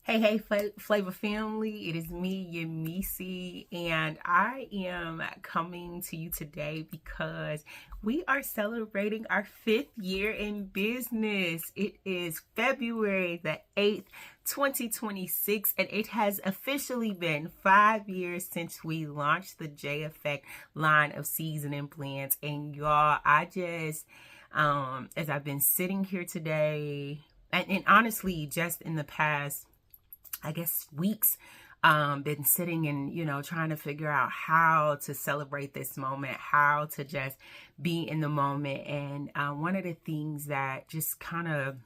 Hey, Flavor family. It is me, Yemisi, and I am coming to you today because we are celebrating our 5th year in business. It is February the 8th, 2026, and it has officially been 5 years since we launched the J Effect line of seasoning blends. And y'all, as I've been sitting here today, and honestly, just in the past, I guess, weeks, been sitting and, trying to figure out how to celebrate this moment, how to just be in the moment. And one of the things that just kind of,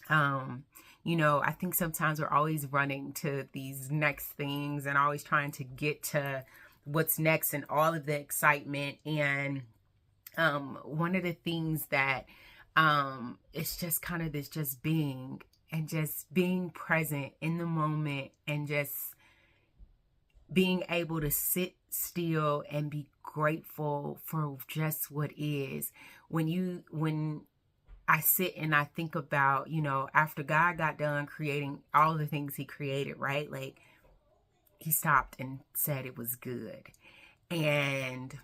I think sometimes we're always running to these next things and always trying to get to what's next and all of the excitement. And one of the things that it's just kind of this just being and just being present in the moment and just being able to sit still and be grateful for just what is. When I sit and I think about, after God got done creating all the things he created, right? Like, he stopped and said it was good. And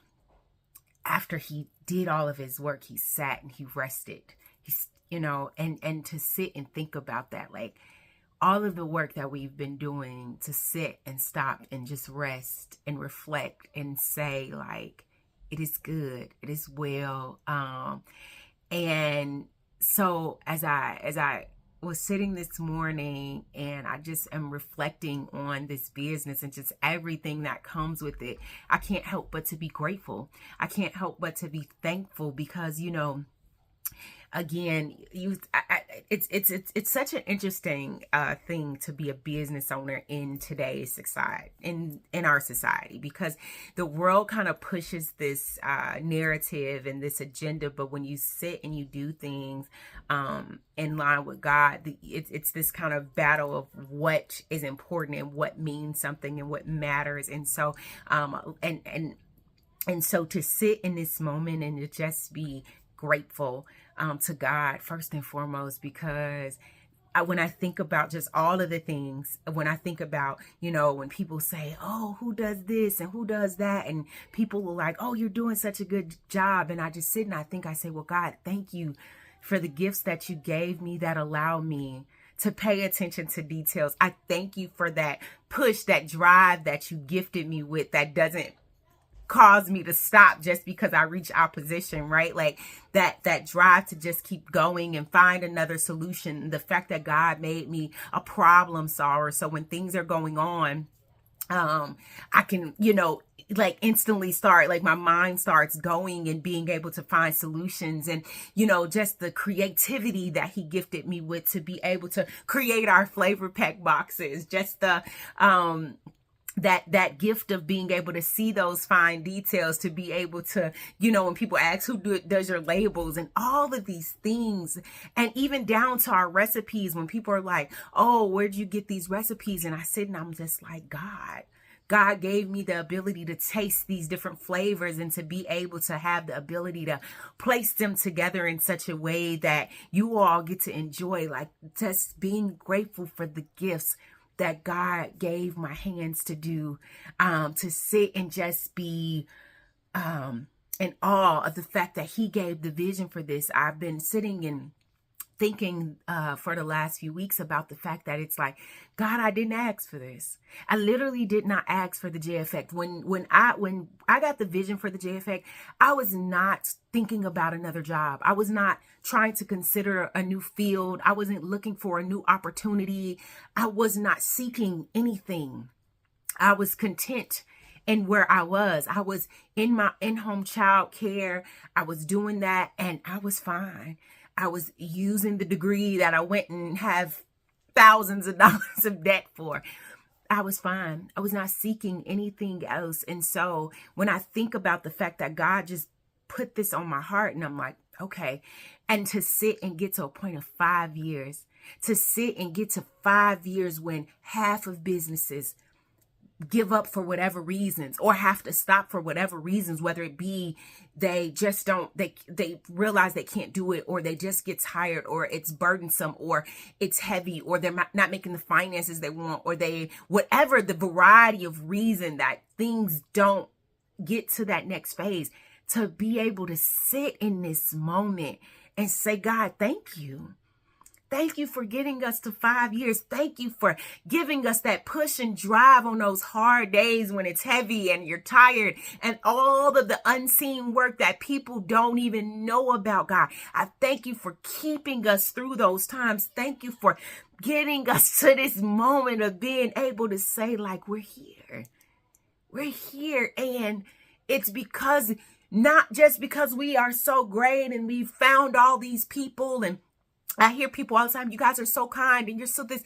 after he did all of his work, he sat and he rested. He's, and to sit and think about that, like all of the work that we've been doing, to sit and stop and just rest and reflect and say, like, it is good, it is well. And so as I was sitting this morning and I just am reflecting on this business and just everything that comes with it, I can't help but to be grateful. I can't help but to be thankful because, again, it's such an interesting thing to be a business owner in today's society, in our society, because the world kind of pushes this narrative and this agenda, but when you sit and you do things in line with God, it's this kind of battle of what is important and what means something and what matters. And so and so to sit in this moment and to just be grateful to God first and foremost, because when I think about just all of the things, when I think about, when people say, oh, who does this and who does that? And people are like, oh, you're doing such a good job. And I just sit and I say, well, God, thank you for the gifts that you gave me that allow me to pay attention to details. I thank you for that push, that drive that you gifted me with that doesn't cause me to stop just because I reach opposition, right? Like that drive to just keep going and find another solution. The fact that God made me a problem solver. So when things are going on, I can, like instantly start, like my mind starts going and being able to find solutions, and, just the creativity that he gifted me with to be able to create our flavor pack boxes, just the, that gift of being able to see those fine details, to be able to, when people ask does your labels and all of these things, and even down to our recipes, when people are like, oh, where'd you get these recipes? And I sit and I'm just like, God gave me the ability to taste these different flavors and to be able to have the ability to place them together in such a way that you all get to enjoy, like just being grateful for the gifts that God gave my hands to do, to sit and just be in awe of the fact that he gave the vision for this. I've been sitting and thinking for the last few weeks about the fact that it's like, God, I didn't ask for this. I literally did not ask for the J Effect. When I got the vision for the J Effect, I was not thinking about another job. I was not trying to consider a new field. I wasn't looking for a new opportunity. I was not seeking anything. I was content in where I was. I was in my in-home child care. I was doing that and I was fine. I was using the degree that I went and have thousands of dollars of debt for. I was fine. I was not seeking anything else. And so when I think about the fact that God just put this on my heart, and I'm like, okay, and to sit and get to a point of 5 years, to sit and get to 5 years when half of businesses give up for whatever reasons, or have to stop for whatever reasons, whether it be they just don't, they realize they can't do it, or they just get tired, or it's burdensome, or it's heavy, or they're not making the finances they want, or they, whatever the variety of reason that things don't get to that next phase, to be able to sit in this moment and say, God, thank you. Thank you for getting us to 5 years. Thank you for giving us that push and drive on those hard days when it's heavy and you're tired, and all of the unseen work that people don't even know about, God. I thank you for keeping us through those times. Thank you for getting us to this moment of being able to say, like, we're here. We're here. And it's because, not just because we are so great and we found all these people, and I hear people all the time, you guys are so kind and you're so this.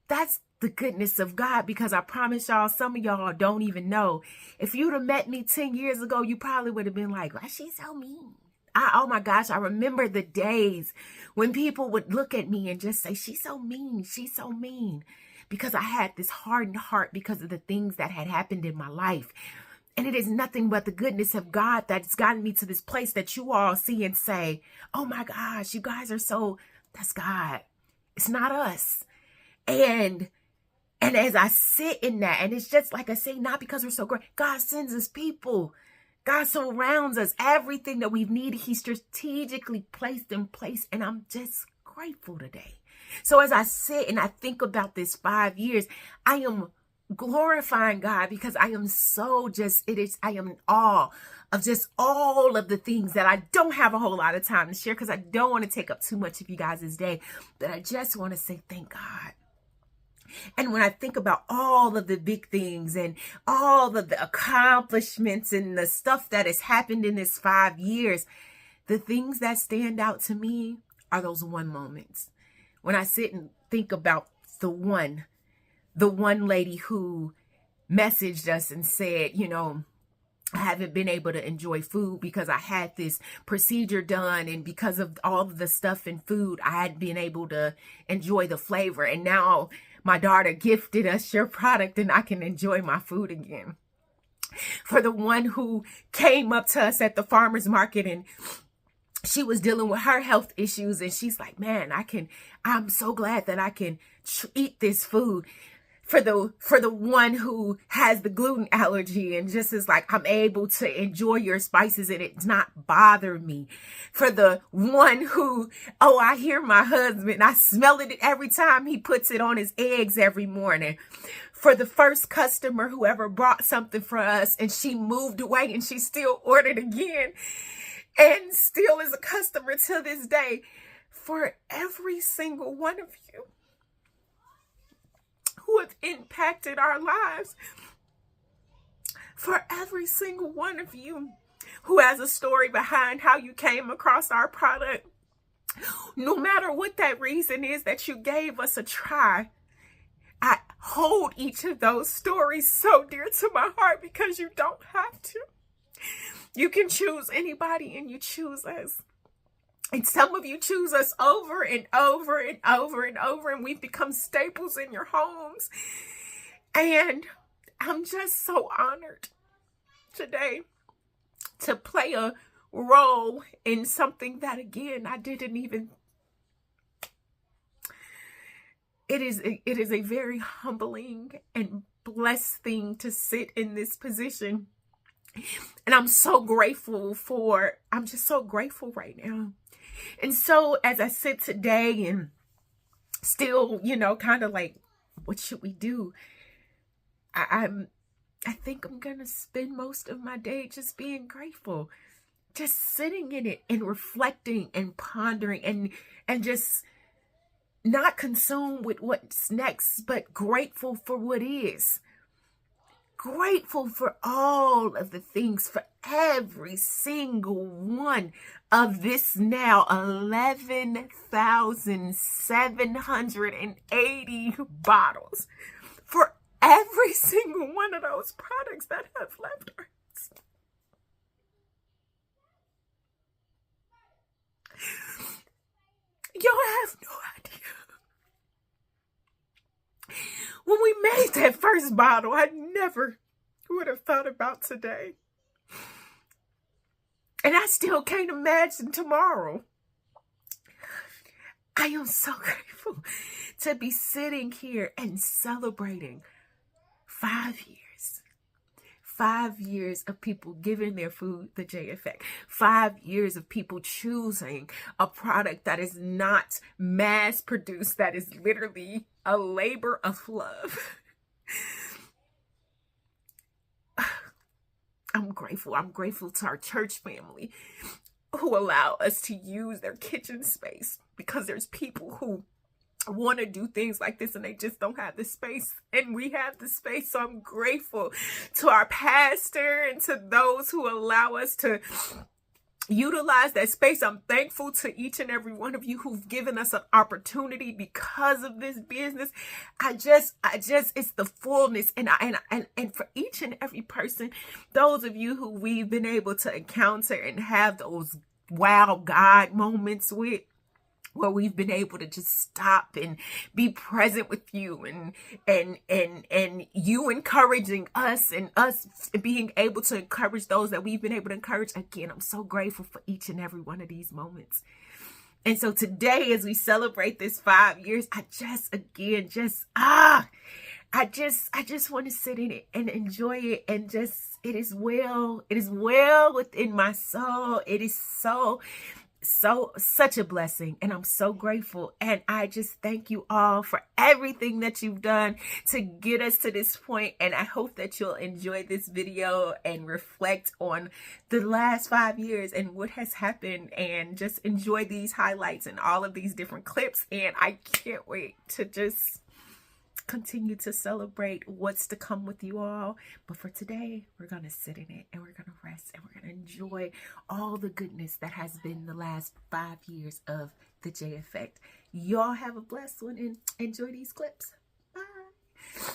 That's the goodness of God, because I promise y'all, some of y'all don't even know. If you'd have met me 10 years ago, you probably would have been like, why she's so mean? Oh my gosh, I remember the days when people would look at me and just say, she's so mean, she's so mean. Because I had this hardened heart because of the things that had happened in my life. And it is nothing but the goodness of God that's gotten me to this place that you all see and say, oh my gosh, you guys are so, that's God. It's not us. And as I sit in that, and it's just like I say, not because we're so great, God sends us people. God surrounds us. Everything that we've needed, He strategically placed in place. And I'm just grateful today. So as I sit and I think about this 5 years, I am glorifying God, because I am so I am in awe of just all of the things that I don't have a whole lot of time to share, because I don't want to take up too much of you guys' day, but I just want to say thank God. And when I think about all of the big things and all of the accomplishments and the stuff that has happened in this 5 years, the things that stand out to me are those one moments. When I sit and think about the one lady who messaged us and said, I haven't been able to enjoy food because I had this procedure done, and because of all of the stuff in food, I hadn't been able to enjoy the flavor. And now my daughter gifted us your product and I can enjoy my food again. For the one who came up to us at the farmer's market and she was dealing with her health issues, and she's like, man, I'm so glad that I can eat this food. For the one who has the gluten allergy and just is like, I'm able to enjoy your spices and it's not bother me. For the one who, I hear my husband, I smell it every time he puts it on his eggs every morning. For the first customer who ever brought something for us and she moved away and she still ordered again and still is a customer to this day. For every single one of you who have impacted our lives, for every single one of you who has a story behind how you came across our product, no matter what that reason is that you gave us a try, I hold each of those stories so dear to my heart, because you don't have to. You can choose anybody and you choose us. And some of you choose us over and over and over and over, and we've become staples in your homes. And I'm just so honored today to play a role in something that, again, I didn't even. It is a very humbling and blessed thing to sit in this position. And I'm just so grateful right now. And so as I sit today and still, kind of like, what should we do? I think I'm going to spend most of my day just being grateful, just sitting in it and reflecting and pondering and just not consumed with what's next, but grateful for what is. Grateful for all of the things, for every single one of this now 11,780 bottles, for every single one of those products that have left us. Y'all have no idea when we made that first bottle, I never would have thought about today. And I still can't imagine tomorrow. I am so grateful to be sitting here and celebrating 5 years. 5 years of people giving their food the J Effect. 5 years of people choosing a product that is not mass produced, that is literally a labor of love. I'm grateful. I'm grateful to our church family who allow us to use their kitchen space, because there's people who want to do things like this and they just don't have the space, and we have the space. So I'm grateful to our pastor and to those who allow us to utilize that space. I'm thankful to each and every one of you who've given us an opportunity because of this business. I just it's the fullness, and for each and every person, those of you who we've been able to encounter and have those wow God moments with, where we've been able to just stop and be present with you, and you encouraging us, and us being able to encourage those that we've been able to encourage. Again, I'm so grateful for each and every one of these moments. And so today, as we celebrate this 5 years, I just want to sit in it and enjoy it, and just, it is well within my soul. It is such a blessing, and I'm so grateful. And I just thank you all for everything that you've done to get us to this point. And I hope that you'll enjoy this video and reflect on the last 5 years and what has happened, and just enjoy these highlights and all of these different clips. And I can't wait to just continue to celebrate what's to come with you all. But for today, we're going to sit in it, and we're going to rest, and we're going to enjoy all the goodness that has been the last 5 years of the J Effect. Y'all have a blessed one and enjoy these clips. Bye.